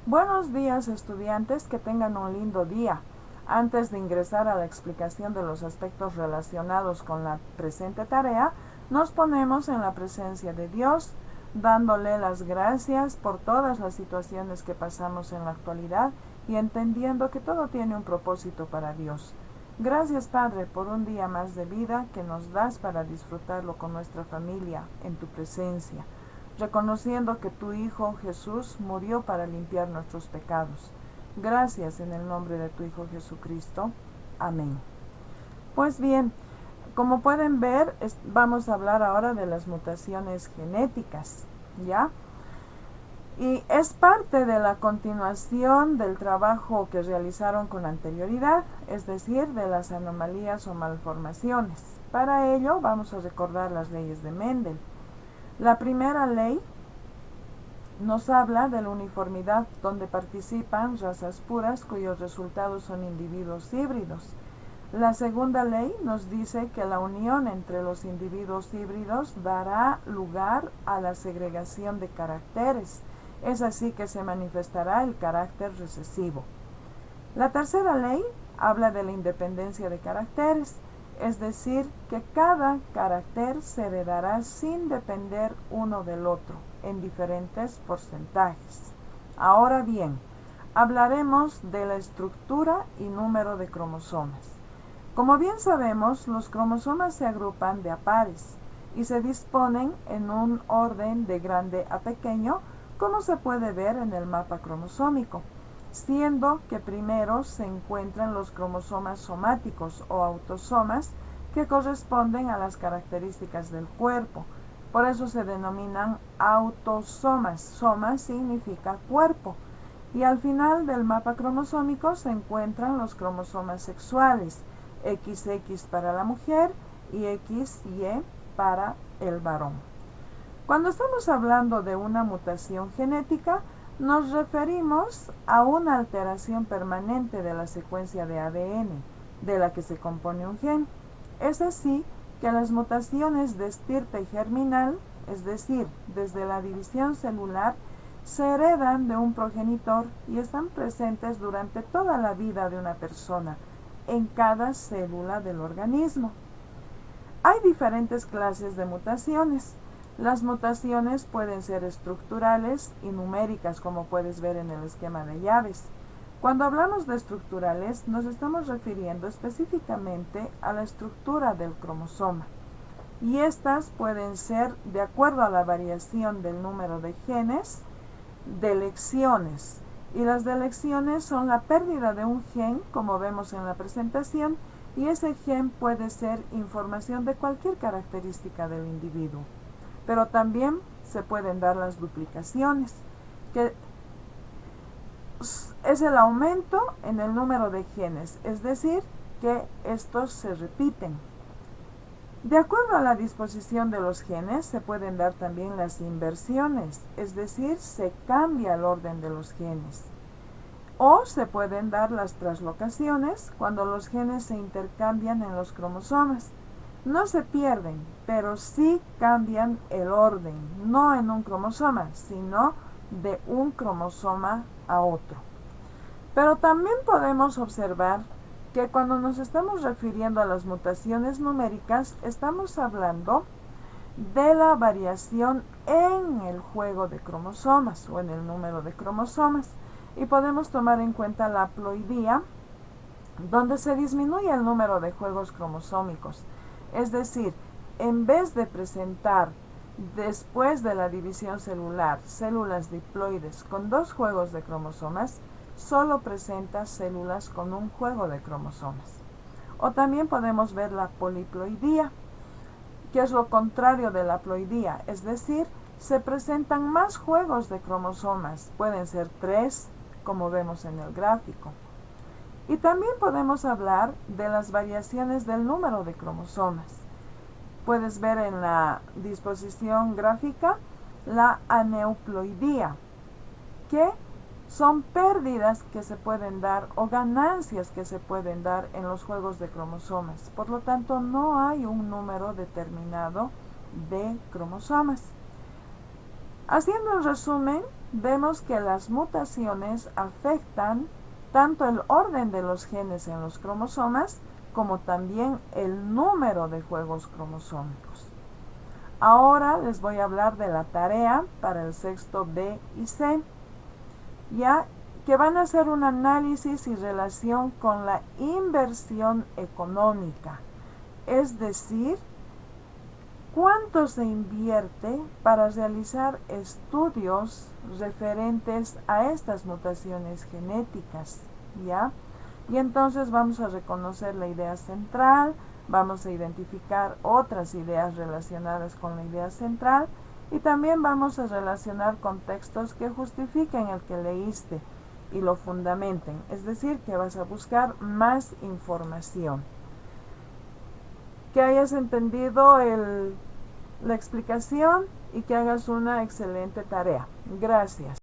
Buenos días, estudiantes, que tengan un lindo día. Antes de ingresar a la explicación de los aspectos relacionados con la presente tarea, nos ponemos en la presencia de Dios, dándole las gracias por todas las situaciones que pasamos en la actualidad y entendiendo que todo tiene un propósito para Dios. Gracias, Padre, por un día más de vida que nos das para disfrutarlo con nuestra familia en tu presencia, reconociendo que tu Hijo Jesús murió para limpiar nuestros pecados. Gracias en el nombre de tu Hijo Jesucristo. Amén. Pues bien, como pueden ver, vamos a hablar ahora de las mutaciones genéticas, ¿ya? Y es parte de la continuación del trabajo que realizaron con anterioridad, es decir, de las anomalías o malformaciones. Para ello vamos a recordar las leyes de Mendel. La primera ley nos habla de la uniformidad, donde participan razas puras cuyos resultados son individuos híbridos. La segunda ley nos dice que la unión entre los individuos híbridos dará lugar a la segregación de caracteres. Es así que se manifestará el carácter recesivo. La tercera ley habla de la independencia de caracteres, es decir, que cada carácter se heredará sin depender uno del otro, en diferentes porcentajes. Ahora bien, hablaremos de la estructura y número de cromosomas. Como bien sabemos, los cromosomas se agrupan de a pares y se disponen en un orden de grande a pequeño, como se puede ver en el mapa cromosómico, siendo que primero se encuentran los cromosomas somáticos o autosomas, que corresponden a las características del cuerpo. Por eso se denominan autosomas. Soma significa cuerpo. Y al final del mapa cromosómico se encuentran los cromosomas sexuales, XX para la mujer y XY para el varón. Cuando estamos hablando de una mutación genética, nos referimos a una alteración permanente de la secuencia de ADN de la que se compone un gen. Es así que las mutaciones de estirpe germinal, es decir, desde la división celular, se heredan de un progenitor y están presentes durante toda la vida de una persona, en cada célula del organismo. Hay diferentes clases de mutaciones. Las mutaciones pueden ser estructurales y numéricas, como puedes ver en el esquema de llaves. Cuando hablamos de estructurales, nos estamos refiriendo específicamente a la estructura del cromosoma. Y estas pueden ser de acuerdo a la variación del número de genes, delecciones. Y las delecciones son la pérdida de un gen, como vemos en la presentación, y ese gen puede ser información de cualquier característica del individuo. Pero también se pueden dar las duplicaciones, que es el aumento en el número de genes, es decir, que estos se repiten. De acuerdo a la disposición de los genes, se pueden dar también las inversiones, es decir, se cambia el orden de los genes. O se pueden dar las traslocaciones, cuando los genes se intercambian en los cromosomas. No se pierden, pero sí cambian el orden, no en un cromosoma, sino de un cromosoma a otro. Pero también podemos observar que cuando nos estamos refiriendo a las mutaciones numéricas, estamos hablando de la variación en el juego de cromosomas o en el número de cromosomas. Y podemos tomar en cuenta la haploidía, donde se disminuye el número de juegos cromosómicos. Es decir, en vez de presentar después de la división celular células diploides con 2 juegos de cromosomas, solo presenta células con un juego de cromosomas. O también podemos ver la poliploidía, que es lo contrario de la haploidía, es decir, se presentan más juegos de cromosomas, pueden ser 3, como vemos en el gráfico. Y también podemos hablar de las variaciones del número de cromosomas. Puedes ver en la disposición gráfica la aneuploidía, que son pérdidas que se pueden dar o ganancias que se pueden dar en los juegos de cromosomas. Por lo tanto, no hay un número determinado de cromosomas. Haciendo un resumen, vemos que las mutaciones afectan tanto el orden de los genes en los cromosomas como también el número de juegos cromosómicos. Ahora les voy a hablar de la tarea para el sexto B y C, ya que van a hacer un análisis y relación con la inversión económica, es decir, ¿cuánto se invierte para realizar estudios referentes a estas mutaciones genéticas? ¿Ya? Y entonces vamos a reconocer la idea central, vamos a identificar otras ideas relacionadas con la idea central y también vamos a relacionar contextos que justifiquen el que leíste y lo fundamenten, es decir, que vas a buscar más información. Que hayas entendido la explicación y que hagas una excelente tarea. Gracias.